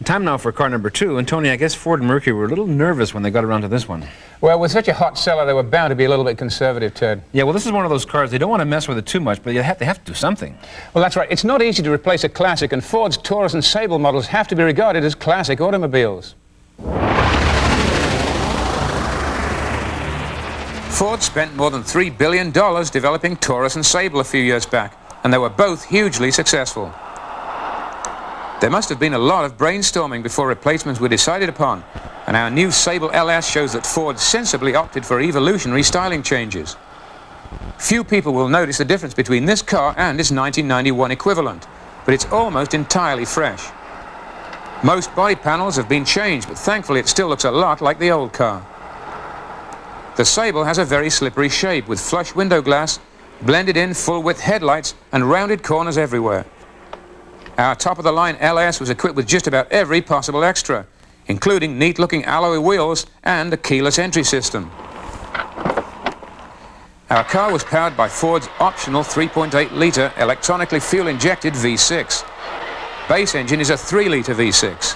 Time now for car number 2. And Tony, I guess Ford and Mercury were a little nervous when they got around to this one. Well, with such a hot seller, they were bound to be a little bit conservative, Ted. Yeah, well, this is one of those cars, they don't want to mess with it too much, but they have to do something. Well, that's right. It's not easy to replace a classic, and Ford's Taurus and Sable models have to be regarded as classic automobiles. Ford spent more than $3 billion developing Taurus and Sable a few years back, and they were both hugely successful. There must have been a lot of brainstorming before replacements were decided upon, and our new Sable LS shows that Ford sensibly opted for evolutionary styling changes. Few people will notice the difference between this car and its 1991 equivalent, but it's almost entirely fresh. Most body panels have been changed, but thankfully it still looks a lot like the old car. The Sable has a very slippery shape with flush window glass, blended-in full-width headlights and rounded corners everywhere. Our top-of-the-line LS was equipped with just about every possible extra, including neat-looking alloy wheels and a keyless entry system. Our car was powered by Ford's optional 3.8-litre electronically fuel-injected V6. Base engine is a 3-litre V6.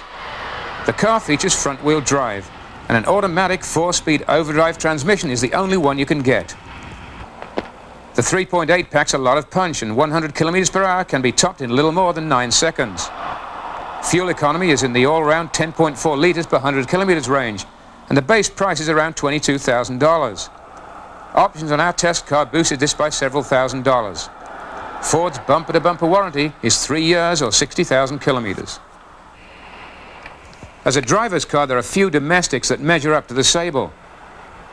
The car features front-wheel drive, and an automatic 4-speed overdrive transmission is the only one you can get. The 3.8 packs a lot of punch, and 100 kilometers per hour can be topped in a little more than 9 seconds. Fuel economy is in the all-round 10.4 litres per 100 kilometers range, and the base price is around $22,000. Options on our test car boosted this by several $1,000s. Ford's bumper-to-bumper warranty is 3 years or 60,000 kilometers. As a driver's car, there are few domestics that measure up to the Sable.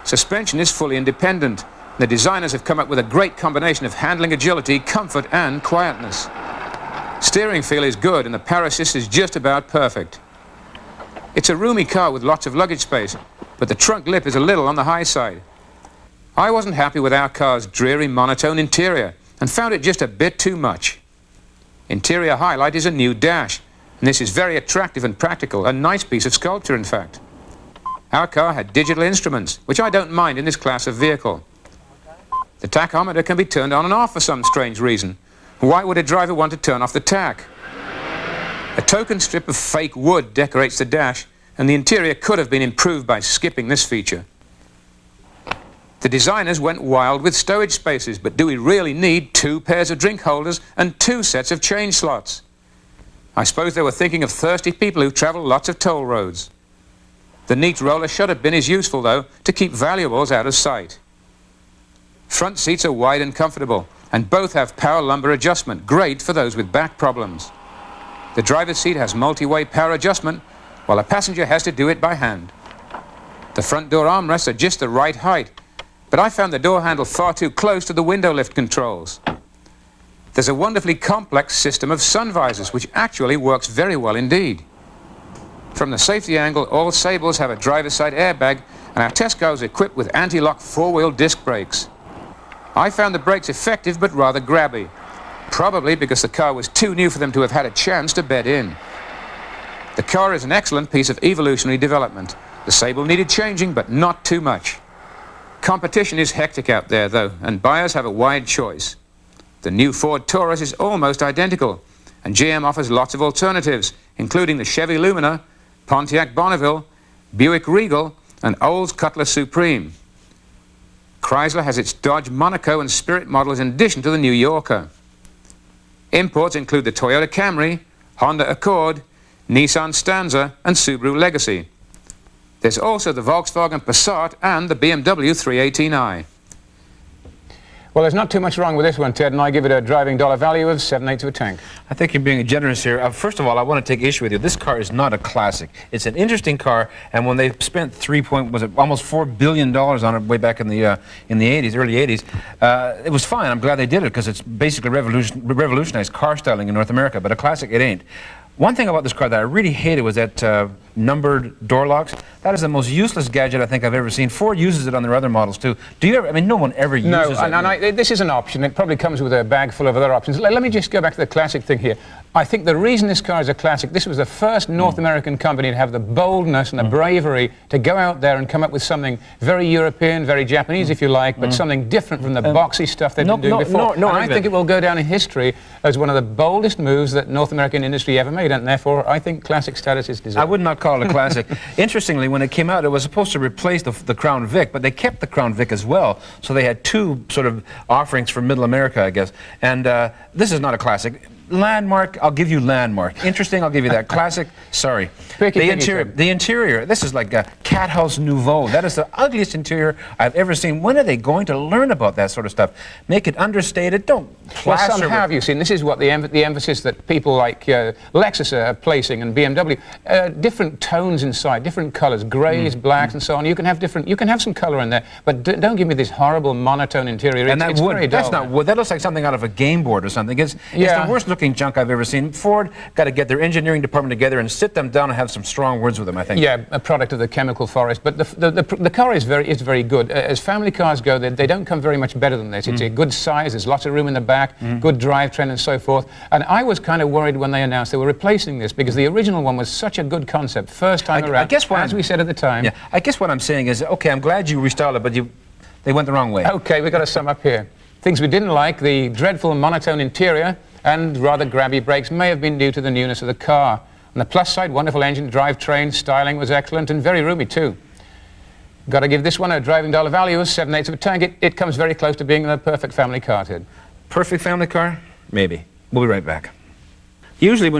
Suspension is fully independent. The designers have come up with a great combination of handling agility, comfort and quietness. Steering feel is good and the power assist is just about perfect. It's a roomy car with lots of luggage space, but the trunk lip is a little on the high side. I wasn't happy with our car's dreary monotone interior and found it just a bit too much. Interior highlight is a new dash, and this is very attractive and practical, a nice piece of sculpture in fact. Our car had digital instruments, which I don't mind in this class of vehicle. The tachometer can be turned on and off for some strange reason. Why would a driver want to turn off the tach? A token strip of fake wood decorates the dash, and the interior could have been improved by skipping this feature. The designers went wild with stowage spaces, but do we really need 2 pairs of drink holders and 2 sets of change slots? I suppose they were thinking of thirsty people who travel lots of toll roads. The neat roller shutter bin is useful, though, to keep valuables out of sight. Front seats are wide and comfortable, and both have power lumbar adjustment, great for those with back problems. The driver's seat has multi-way power adjustment, while a passenger has to do it by hand. The front door armrests are just the right height, but I found the door handle far too close to the window lift controls. There's a wonderfully complex system of sun visors, which actually works very well indeed. From the safety angle, all Sables have a driver's side airbag, and our test car is equipped with anti-lock 4-wheel disc brakes. I found the brakes effective but rather grabby, probably because the car was too new for them to have had a chance to bed in. The car is an excellent piece of evolutionary development. The Sable needed changing, but not too much. Competition is hectic out there, though, and buyers have a wide choice. The new Ford Taurus is almost identical, and GM offers lots of alternatives, including the Chevy Lumina, Pontiac Bonneville, Buick Regal, and Olds Cutlass Supreme. Chrysler has its Dodge Monaco and Spirit models in addition to the New Yorker. Imports include the Toyota Camry, Honda Accord, Nissan Stanza, and Subaru Legacy. There's also the Volkswagen Passat and the BMW 318i. Well, there's not too much wrong with this one, Ted, and I give it a driving dollar value of 7/8 of a tank. I think you're being generous here. First of all, I want to take issue with you. This car is not a classic. It's an interesting car, and when they spent almost $4 billion on it way back in the 80s, early 80s, it was fine. I'm glad they did it because it's basically revolutionized car styling in North America, but a classic it ain't. One thing about this car that I really hated was that numbered door locks. That is the most useless gadget I think I've ever seen. Ford uses it on their other models too. Do you ever? I mean, no one ever uses it. No, this is an option. It probably comes with a bag full of other options. Let me just go back to the classic thing here. I think the reason this car is a classic, this was the first North American company to have the boldness and the bravery to go out there and come up with something very European, very Japanese, if you like, but something different from the boxy stuff they've been doing before. And I think it will go down in history as one of the boldest moves that North American industry ever made, and therefore I think classic status is deserved. I would not call it a classic. Interestingly, when it came out, it was supposed to replace the Crown Vic, but they kept the Crown Vic as well, so they had two sort of offerings for Middle America, I guess. And this is not a classic. Landmark, I'll give you landmark. Interesting, I'll give you that. Classic, sorry. The interior, this is like a cat house nouveau. That is the ugliest interior I've ever seen. When are they going to learn about that sort of stuff? Make it understated, don't plaster. Well, some have, you seen. This is what the emphasis that people like Lexus are placing and BMW. Different tones inside, different colors, grays, blacks, and so on. You can have some color in there, but don't give me this horrible monotone interior. And it's wood, very dull. that's not wood. That looks like something out of a game board or something. It's the worst looking junk I've ever seen. Ford got to get their engineering department together and sit them down and have some strong words with them, I think. Yeah, a product of the chemical forest. But the car is very good. As family cars go, they don't come very much better than this. It's a good size, there's lots of room in the back, good drivetrain and so forth. And I was kind of worried when they announced they were replacing this, because the original one was such a good concept, first time around, as we said at the time. Yeah, I guess what I'm saying is, okay, I'm glad you restyled it, but they went the wrong way. Okay, we've got to sum up here. Things we didn't like: the dreadful monotone interior and rather grabby brakes may have been due to the newness of the car. On the plus side, wonderful engine, drivetrain, styling was excellent and very roomy too. Got to give this one a driving dollar value of 7/8 of a tank. It comes very close to being the perfect family car, Ted. Perfect family car? Maybe. We'll be right back. Usually when